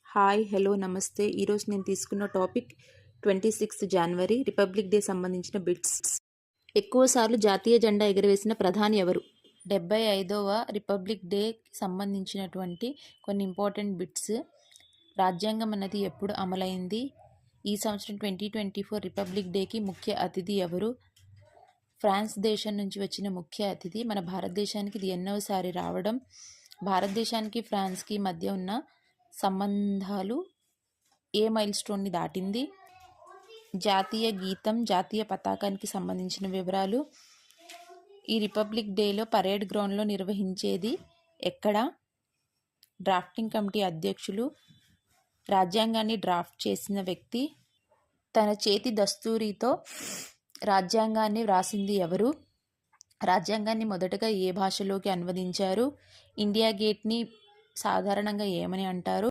Hi hello నమస్తే. ఈరోజు నేను తీసుకున్న టాపిక్ 26 జనవరి రిపబ్లిక్ డే సంబంధించిన బిట్స్. ఎక్కువసార్లు జాతీయ జెండా ఎగరవేసిన ప్రధాని ఎవరు? 75వ రిపబ్లిక్ డేకి సంబంధించినటువంటి కొన్ని ఇంపార్టెంట్ బిట్స్. రాజ్యాంగం అన్నది ఎప్పుడు అమలైంది? ఈ సంవత్సరం 2024 రిపబ్లిక్ డేకి ముఖ్య అతిథి ఎవరు? ఫ్రాన్స్ దేశం నుంచి వచ్చిన ముఖ్య అతిథి. మన భారతదేశానికి ఇది ఎన్నోసారి రావడం. భారతదేశానికి ఫ్రాన్స్కి మధ్య ఉన్న సంబంధాలు ఏ మైల్ స్టోన్ని దాటింది? జాతీయ గీతం, జాతీయ పతాకానికి సంబంధించిన వివరాలు. ఈ రిపబ్లిక్ డేలో పరేడ్ గ్రౌండ్లో నిర్వహించేది ఎక్కడ? డ్రాఫ్టింగ్ కమిటీ అధ్యక్షులు. రాజ్యాంగాన్ని డ్రాఫ్ట్ చేసిన వ్యక్తి. తన చేతి దస్తూరితో రాజ్యాంగాన్ని వ్రాసింది ఎవరు? రాజ్యాంగాన్ని మొదటగా ఏ భాషలోకి అనువదించారు? ఇండియా గేట్ని సాధారణంగా ఏమని అంటారు?